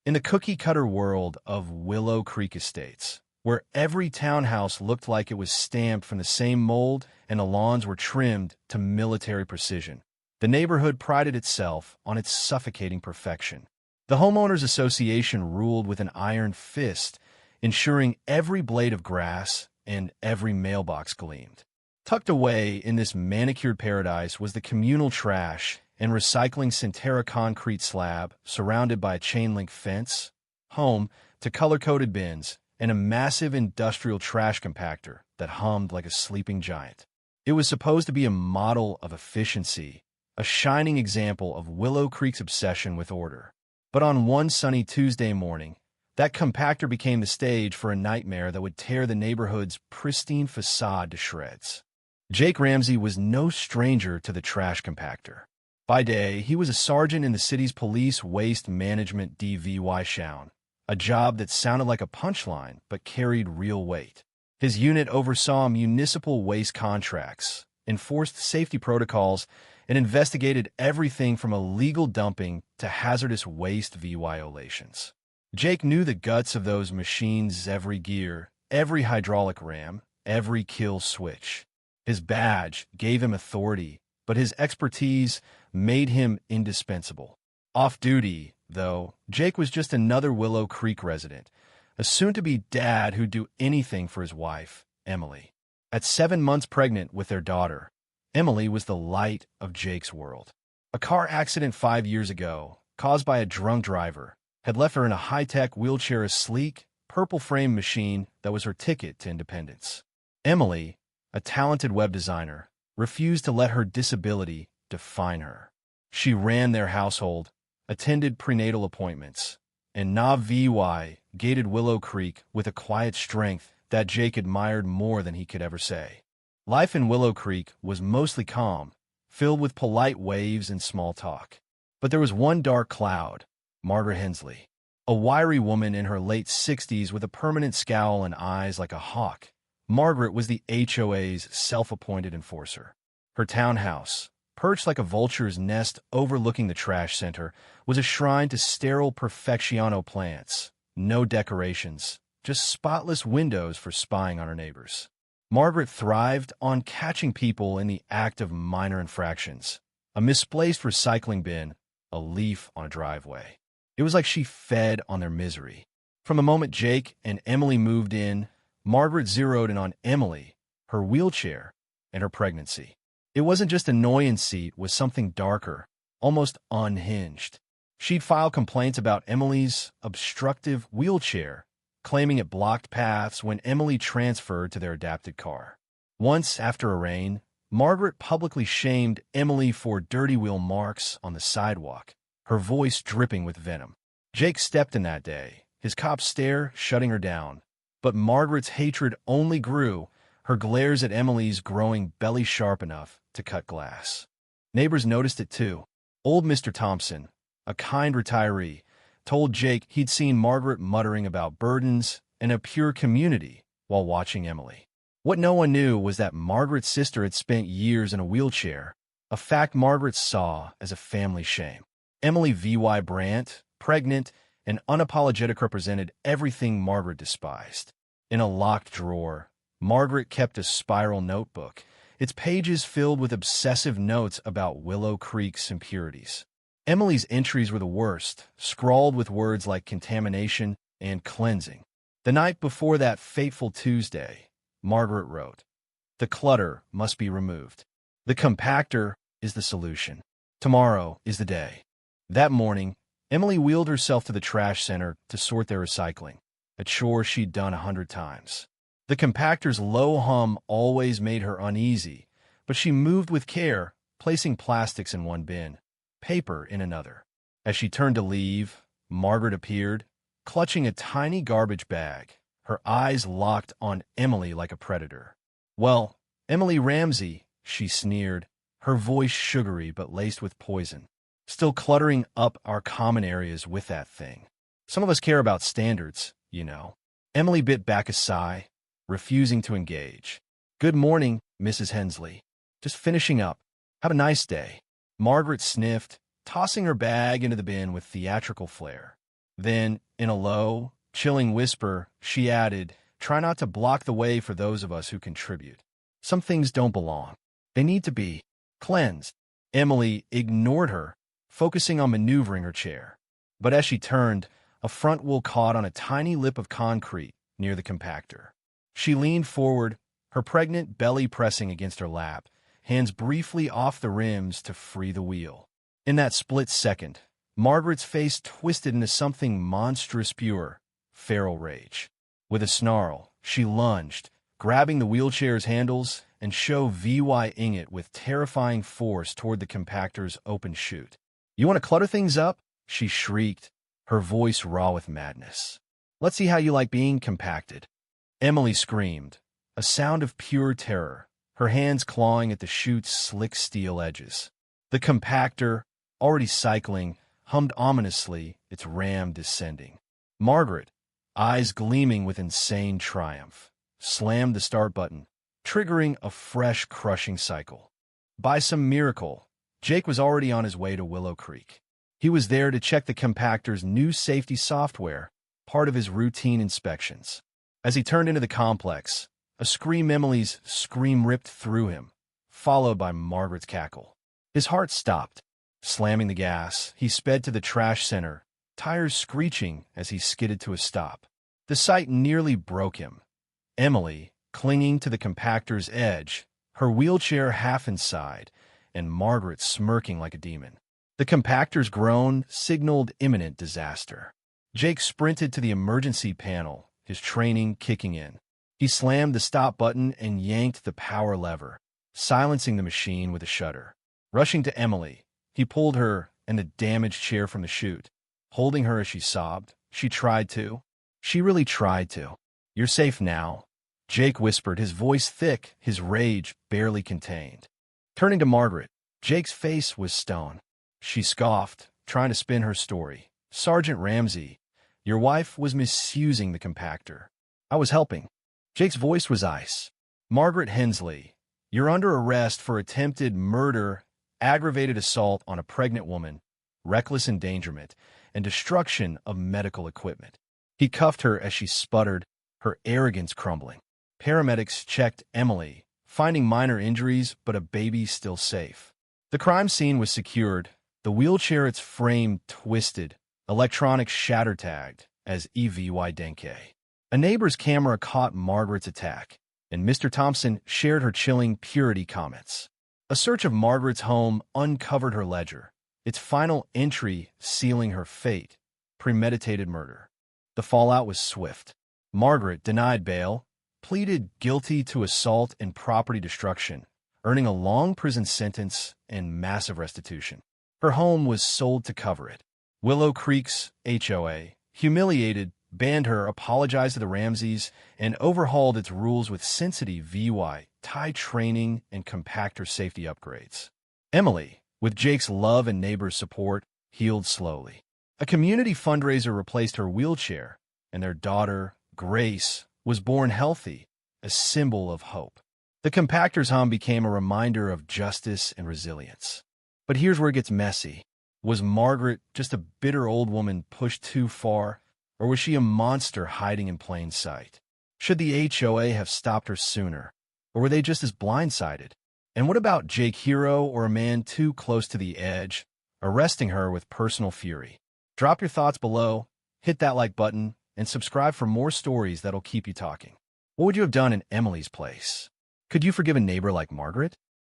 In the cookie-cutter world of Willow Creek Estates, where every townhouse looked like it was stamped from the same mold and the lawns were trimmed to military precision, the neighborhood prided itself on its suffocating perfection. The Homeowners Association ruled with an iron fist, ensuring every blade of grass and every mailbox gleamed. Tucked away in this manicured paradise was the communal trash and recycling Centera concrete slab surrounded by a chain-link fence, home to color-coded bins, and a massive industrial trash compactor that hummed like a sleeping giant. It was supposed to be a model of efficiency, a shining example of Willow Creek's obsession with order. But on one sunny Tuesday morning, that compactor became the stage for a nightmare that would tear the neighborhood's pristine facade to shreds. Jake Ramsey was no stranger to the trash compactor. By day, he was a sergeant in the city's police waste management DVY, a job that sounded like a punchline but carried real weight. His unit oversaw municipal waste contracts, enforced safety protocols, and investigated everything from illegal dumping to hazardous waste violations. Jake knew the guts of those machines, every gear, every hydraulic ram, every kill switch. His badge gave him authority, but his expertise made him indispensable. Off-duty, though, Jake was just another Willow Creek resident, a soon-to-be dad who'd do anything for his wife, Emily. At 7 months pregnant with their daughter, Emily was the light of Jake's world. A car accident 5 years ago, caused by a drunk driver, had left her in a high-tech wheelchair, a sleek, purple-frame machine that was her ticket to independence. Emily, a talented web designer, refused to let her disability define her. She ran their household, attended prenatal appointments, and gated Willow Creek with a quiet strength that Jake admired more than he could ever say. Life in Willow Creek was mostly calm, filled with polite waves and small talk. But there was one dark cloud: Margaret Hensley, a wiry woman in her late 60s with a permanent scowl and eyes like a hawk. Margaret was the HOA's self-appointed enforcer. Her townhouse, perched like a vulture's nest overlooking the trash center, was a shrine to sterile perfectiono plants. No decorations, just spotless windows for spying on her neighbors. Margaret thrived on catching people in the act of minor infractions: a misplaced recycling bin, a leaf on a driveway. It was like she fed on their misery. From the moment Jake and Emily moved in, Margaret zeroed in on Emily, her wheelchair, and her pregnancy. It wasn't just annoyancy, it was something darker, almost unhinged. She'd file complaints about Emily's obstructive wheelchair, claiming it blocked paths when Emily transferred to their adapted car. Once, after a rain, Margaret publicly shamed Emily for dirty wheel marks on the sidewalk, her voice dripping with venom. Jake stepped in that day, his cop stare shutting her down. But Margaret's hatred only grew, her glares at Emily's growing belly sharp enough to cut glass. Neighbors noticed it too. Old Mr. Thompson, a kind retiree, told Jake he'd seen Margaret muttering about burdens and a pure community while watching Emily. What no one knew was that Margaret's sister had spent years in a wheelchair, a fact Margaret saw as a family shame. Emily V.Y. Brandt, pregnant and unapologetic, represented everything Margaret despised. In a locked drawer, Margaret kept a spiral notebook, its pages filled with obsessive notes about Willow Creek's impurities. Emily's entries were the worst, scrawled with words like contamination and cleansing. The night before that fateful Tuesday, Margaret wrote, "The clutter must be removed. The compactor is the solution. Tomorrow is the day." That morning, Emily wheeled herself to the trash center to sort their recycling, a chore she'd done 100 times. The compactor's low hum always made her uneasy, but she moved with care, placing plastics in one bin, paper in another. As she turned to leave, Margaret appeared, clutching a tiny garbage bag, her eyes locked on Emily like a predator. "Well, Emily Ramsey," she sneered, her voice sugary but laced with poison. "Still cluttering up our common areas with that thing. Some of us care about standards, you know." Emily bit back a sigh, refusing to engage. "Good morning, Mrs. Hensley. Just finishing up. Have a nice day." Margaret sniffed, tossing her bag into the bin with theatrical flair. Then, in a low, chilling whisper, she added, "Try not to block the way for those of us who contribute. Some things don't belong. They need to be cleansed." Emily ignored her, focusing on maneuvering her chair. But as she turned, a front wheel caught on a tiny lip of concrete near the compactor. She leaned forward, her pregnant belly pressing against her lap, hands briefly off the rims to free the wheel. In that split second, Margaret's face twisted into something monstrous pure, feral rage. With a snarl, she lunged, grabbing the wheelchair's handles, and shoved VYing it with terrifying force toward the compactor's open chute. "You want to clutter things up?" she shrieked, her voice raw with madness. "Let's see how you like being compacted." Emily screamed, a sound of pure terror, her hands clawing at the chute's slick steel edges. The compactor, already cycling, hummed ominously, its ram descending. Margaret, eyes gleaming with insane triumph, slammed the start button, triggering a fresh crushing cycle. By some miracle, Jake was already on his way to Willow Creek. He was there to check the compactor's new safety software, part of his routine inspections. As he turned into the complex, Emily's scream ripped through him, followed by Margaret's cackle. His heart stopped. Slamming the gas, he sped to the trash center, tires screeching as he skidded to a stop. The sight nearly broke him. Emily, clinging to the compactor's edge, her wheelchair half inside, and Margaret smirking like a demon. The compactor's groan signaled imminent disaster. Jake sprinted to the emergency panel, his training kicking in. He slammed the stop button and yanked the power lever, silencing the machine with a shudder. Rushing to Emily, he pulled her and the damaged chair from the chute. Holding her as she sobbed, she really tried to. "You're safe now," Jake whispered, his voice thick, his rage barely contained. Turning to Margaret, Jake's face was stone. She scoffed, trying to spin her story. "Sergeant Ramsey, your wife was misusing the compactor. I was helping." Jake's voice was ice. "Margaret Hensley, you're under arrest for attempted murder, aggravated assault on a pregnant woman, reckless endangerment, and destruction of medical equipment." He cuffed her as she sputtered, her arrogance crumbling. Paramedics checked Emily, finding minor injuries but a baby still safe. The crime scene was secured, the wheelchair its frame twisted, electronics shatter-tagged as EVY Denke. A neighbor's camera caught Margaret's attack, and Mr. Thompson shared her chilling purity comments. A search of Margaret's home uncovered her ledger, its final entry sealing her fate, premeditated murder. The fallout was swift. Margaret denied bail, pleaded guilty to assault and property destruction, earning a long prison sentence and massive restitution. Her home was sold to cover it. Willow Creek's HOA, humiliated, banned her, apologized to the Ramseys, and overhauled its rules with sensitive VY, tie training, and compactor safety upgrades. Emily, with Jake's love and neighbors' support, healed slowly. A community fundraiser replaced her wheelchair, and their daughter, Grace, was born healthy, a symbol of hope. The compactor's hum became a reminder of justice and resilience. But here's where it gets messy. Was Margaret just a bitter old woman pushed too far, or was she a monster hiding in plain sight? Should the HOA have stopped her sooner, or were they just as blindsided? And what about Jake Hero or a man too close to the edge, arresting her with personal fury? Drop your thoughts below, hit that like button, and subscribe for more stories that'll keep you talking. What would you have done in Emily's place? Could you forgive a neighbor like Margaret?